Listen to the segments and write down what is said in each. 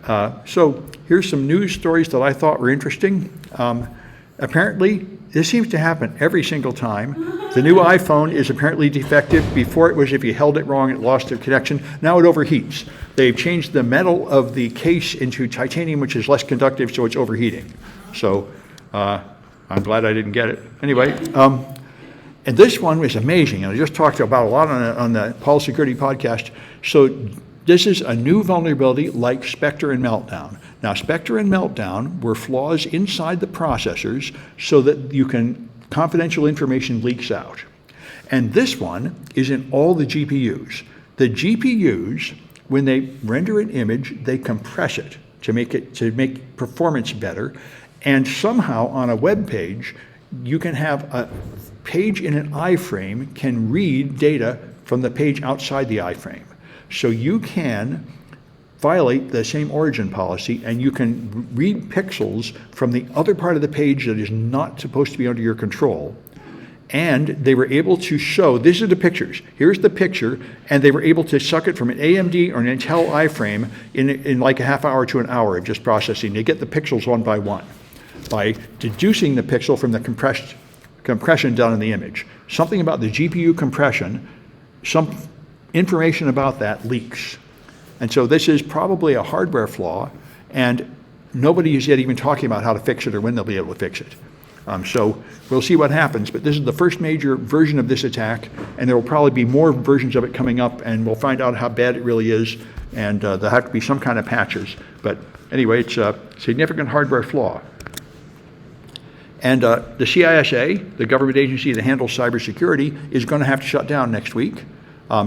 So here's some news stories that I thought were interesting. Apparently, this seems to happen every single time. The new iPhone is apparently defective. Before it was if you held it wrong, it lost the connection. Now it overheats. They've changed the metal of the case into titanium, which is less conductive, so it's overheating. So I'm glad I didn't get it. Anyway, and this one was amazing. And I just talked about a lot on the Paul Security podcast. So this is a new vulnerability like Spectre and Meltdown. Now, Spectre and Meltdown were flaws inside the processors so that confidential information leaks out. And this one is in all the GPUs. The GPUs, when they render an image, they compress it to make performance better. And somehow on a web page, you can have a page in an iframe can read data from the page outside the iframe. So you can violate the same origin policy, and you can read pixels from the other part of the page that is not supposed to be under your control. And they were able to show, these are the pictures. Here's the picture, and they were able to suck it from an AMD or an Intel iframe in like a half hour to an hour of just processing. They get the pixels one by one by deducing the pixel from the compression done in the image. Something about the GPU compression, some information about that leaks. And so this is probably a hardware flaw, and nobody is yet even talking about how to fix it or when they'll be able to fix it. So we'll see what happens, but this is the first major version of this attack, and there will probably be more versions of it coming up, and we'll find out how bad it really is, and there'll have to be some kind of patches. But anyway, it's a significant hardware flaw. And the CISA, the government agency that handles cybersecurity, is going to have to shut down next week,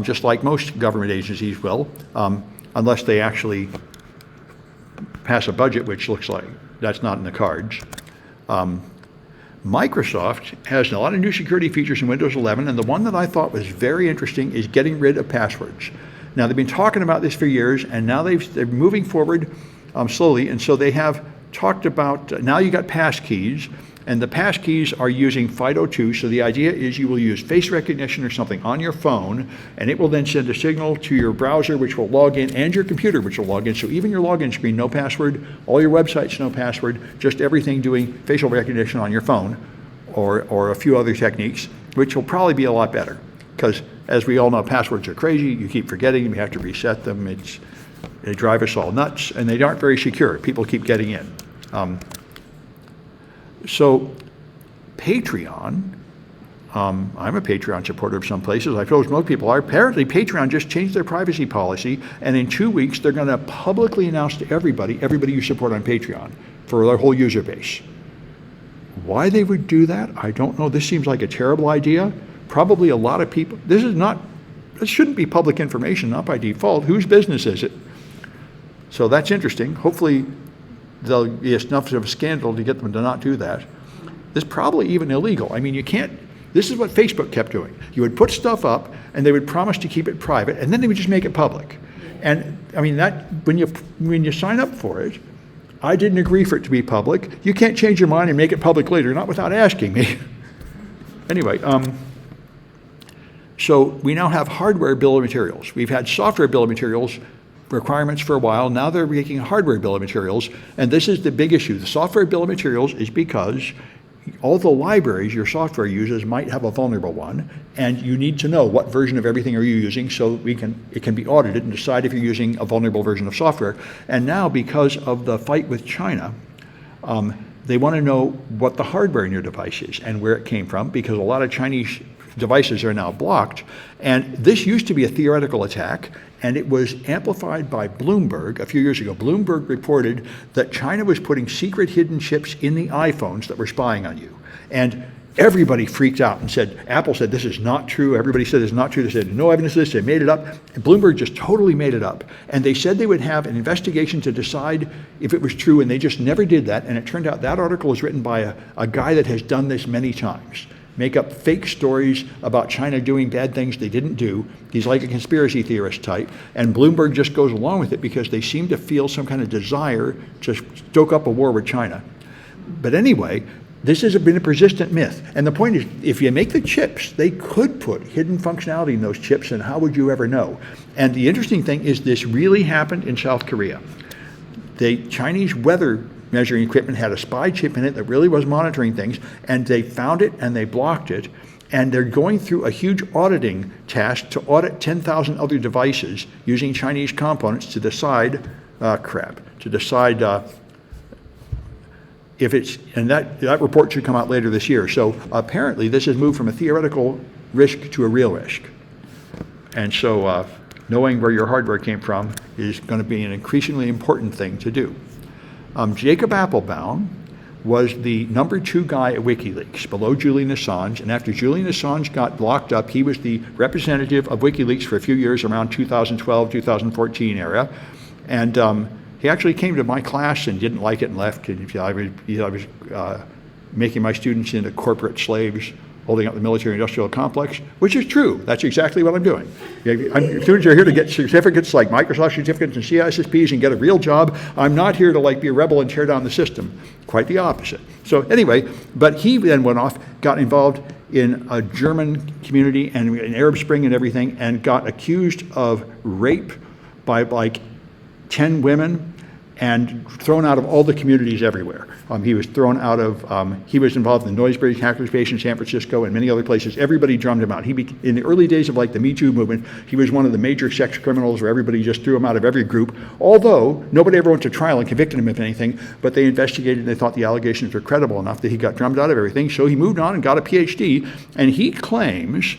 just like most government agencies will, unless they actually pass a budget, which looks like that's not in the cards. Microsoft has a lot of new security features in Windows 11, and the one that I thought was very interesting is getting rid of passwords. Now, they've been talking about this for years, and now they're moving forward slowly, and so they have talked about, now you got passkeys, and the passkeys are using FIDO2, so the idea is you will use face recognition or something on your phone, and it will then send a signal to your browser, which will log in, and your computer, which will log in. So even your login screen, no password, all your websites, no password, just everything doing facial recognition on your phone, or a few other techniques, which will probably be a lot better. Because as we all know, passwords are crazy, you keep forgetting them, you have to reset them, they drive us all nuts, and they aren't very secure. People keep getting in. So Patreon, I'm a Patreon supporter of some places. I suppose most people are. Apparently Patreon just changed their privacy policy, and in 2 weeks they're going to publicly announce to everybody you support on Patreon for their whole user base. Why they would do that, I don't know. This seems like a terrible idea. Probably a lot of people, this shouldn't be public information, not by default. Whose business is it? So that's interesting. Hopefully there'll be enough of a scandal to get them to not do that. This is probably even illegal. I mean, this is what Facebook kept doing. You would put stuff up, and they would promise to keep it private, and then they would just make it public. And I mean, that when you sign up for it, I didn't agree for it to be public. You can't change your mind and make it public later, not without asking me. Anyway, so we now have hardware bill of materials. We've had software bill of materials requirements for a while. Now they're making a hardware bill of materials, and this is the big issue. The software bill of materials is because all the libraries your software uses might have a vulnerable one, and you need to know what version of everything are you using so it can be audited and decide if you're using a vulnerable version of software. And now, because of the fight with China, they want to know what the hardware in your device is and where it came from, because a lot of Chinese devices are now blocked. And this used to be a theoretical attack, and it was amplified by Bloomberg a few years ago. Bloomberg reported that China was putting secret hidden chips in the iPhones that were spying on you. And everybody freaked out and said, Apple said, this is not true. Everybody said it's not true. They said, no evidence of this. They made it up. And Bloomberg just totally made it up. And they said they would have an investigation to decide if it was true, and they just never did that. And it turned out that article was written by a guy that has done this many times. Make up fake stories about China doing bad things they didn't do. He's like a conspiracy theorist type. And Bloomberg just goes along with it because they seem to feel some kind of desire to stoke up a war with China. But anyway, this has been a persistent myth. And the point is, if you make the chips, they could put hidden functionality in those chips, and how would you ever know? And the interesting thing is this really happened in South Korea. the Chinese weather measuring equipment had a spy chip in it that really was monitoring things, and they found it and they blocked it. And they're going through a huge auditing task to audit 10,000 other devices using Chinese components to decide, if it's, and that report should come out later this year. So apparently this has moved from a theoretical risk to a real risk. And so knowing where your hardware came from is going to be an increasingly important thing to do. Jacob Appelbaum was the #2 guy at WikiLeaks, below Julian Assange, and after Julian Assange got locked up, he was the representative of WikiLeaks for a few years around 2012, 2014 area, and he actually came to my class and didn't like it and left. And I was making my students into corporate slaves, holding up the military-industrial complex, which is true. That's exactly what I'm doing. Students are here to get certificates like Microsoft certificates and CISSPs and get a real job. I'm not here to be a rebel and tear down the system. Quite the opposite. So anyway, but he then went off, got involved in a German community and in Arab Spring and everything, and got accused of rape by like 10 women and thrown out of all the communities everywhere. He was thrown out of, he was involved in the Noisebreak hacker space in San Francisco and many other places. Everybody drummed him out. In the early days of like the Me Too movement, he was one of the major sex criminals where everybody just threw him out of every group, although nobody ever went to trial and convicted him of anything, but they investigated and they thought the allegations were credible enough that he got drummed out of everything. So he moved on and got a PhD, and he claims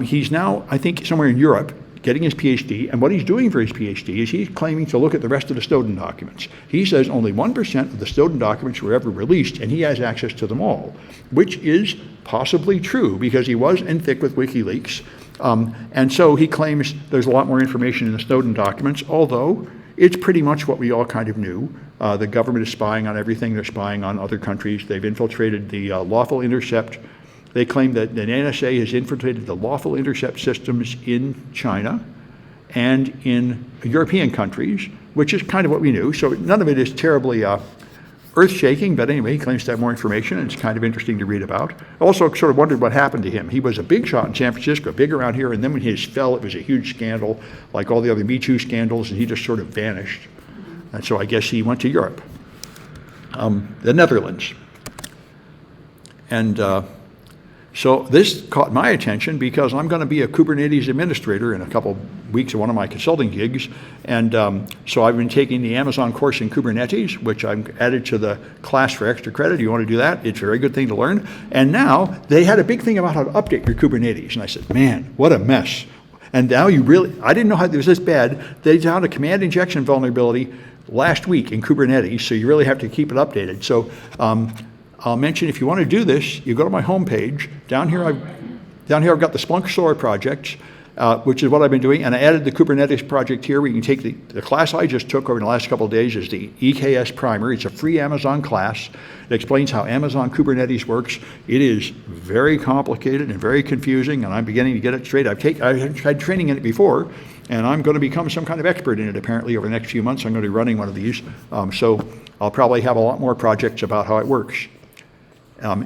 he's now, I think, somewhere in Europe, getting his PhD, and what he's doing for his PhD is he's claiming to look at the rest of the Snowden documents. He says only 1% of the Snowden documents were ever released, and he has access to them all, which is possibly true because he was in thick with WikiLeaks, and so he claims there's a lot more information in the Snowden documents, although it's pretty much what we all kind of knew. The government is spying on everything. They're spying on other countries. They've infiltrated the lawful intercept. They claim that the NSA has infiltrated the lawful intercept systems in China and in European countries, which is kind of what we knew. So none of it is terribly earth-shaking, but anyway, he claims to have more information, and it's kind of interesting to read about. I also sort of wondered what happened to him. He was a big shot in San Francisco, big around here, and then when he fell, it was a huge scandal, like all the other Me Too scandals, and he just sort of vanished. And so I guess he went to Europe, the Netherlands. And so this caught my attention because I'm going to be a Kubernetes administrator in a couple weeks of one of my consulting gigs. And so I've been taking the Amazon course in Kubernetes, which I've added to the class for extra credit. You want to do that? It's a very good thing to learn. And now they had a big thing about how to update your Kubernetes. And I said, man, what a mess. And now I didn't know how it was this bad. They found a command injection vulnerability last week in Kubernetes, so you really have to keep it updated. So I'll mention, if you want to do this, you go to my homepage. Down here I've got the Splunk Solar project, which is what I've been doing, and I added the Kubernetes project here where you can take the class I just took over the last couple of days is the EKS Primer. It's a free Amazon class. It explains how Amazon Kubernetes works. It is very complicated and very confusing, and I'm beginning to get it straight. I've tried training in it before, and I'm going to become some kind of expert in it apparently over the next few months. I'm going to be running one of these, so I'll probably have a lot more projects about how it works.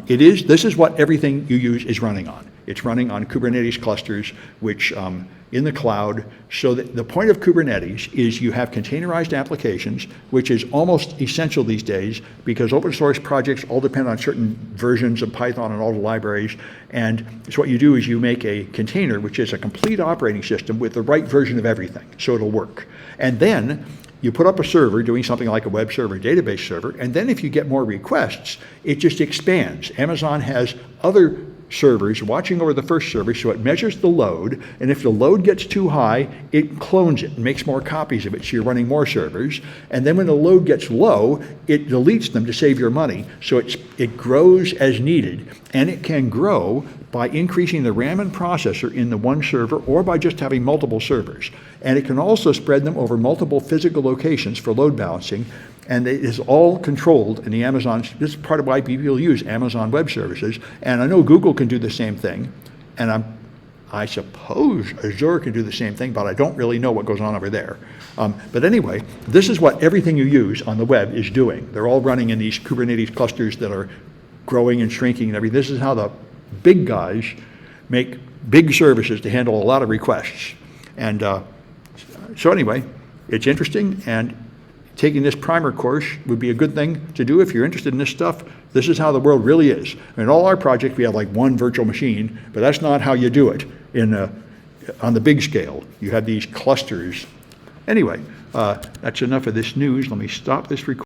This is what everything you use is running on. It's running on Kubernetes clusters, which in the cloud. So the point of Kubernetes is you have containerized applications, which is almost essential these days because open source projects all depend on certain versions of Python and all the libraries. And so what you do is you make a container, which is a complete operating system with the right version of everything, so it'll work. And then you put up a server doing something like a web server, database server, and then if you get more requests, it just expands. Amazon has other servers watching over the first server, so it measures the load, and if the load gets too high, it clones it and makes more copies of it, so you're running more servers. And then when the load gets low, it deletes them to save your money, so it grows as needed, and it can grow by increasing the RAM and processor in the one server or by just having multiple servers. And it can also spread them over multiple physical locations for load balancing, and it is all controlled in the Amazon. This is part of why people use Amazon Web Services, and I know Google can do the same thing, and I suppose Azure can do the same thing, but I don't really know what goes on over there. But anyway, this is what everything you use on the web is doing. They're all running in these Kubernetes clusters that are growing and shrinking and everything. This is how the big guys make big services to handle a lot of requests. And so anyway, it's interesting, and taking this primer course would be a good thing to do if you're interested in this stuff. This is how the world really is. In all our projects, we have like one virtual machine, but that's not how you do it on the big scale. You have these clusters. Anyway, that's enough of this news. Let me stop this recording.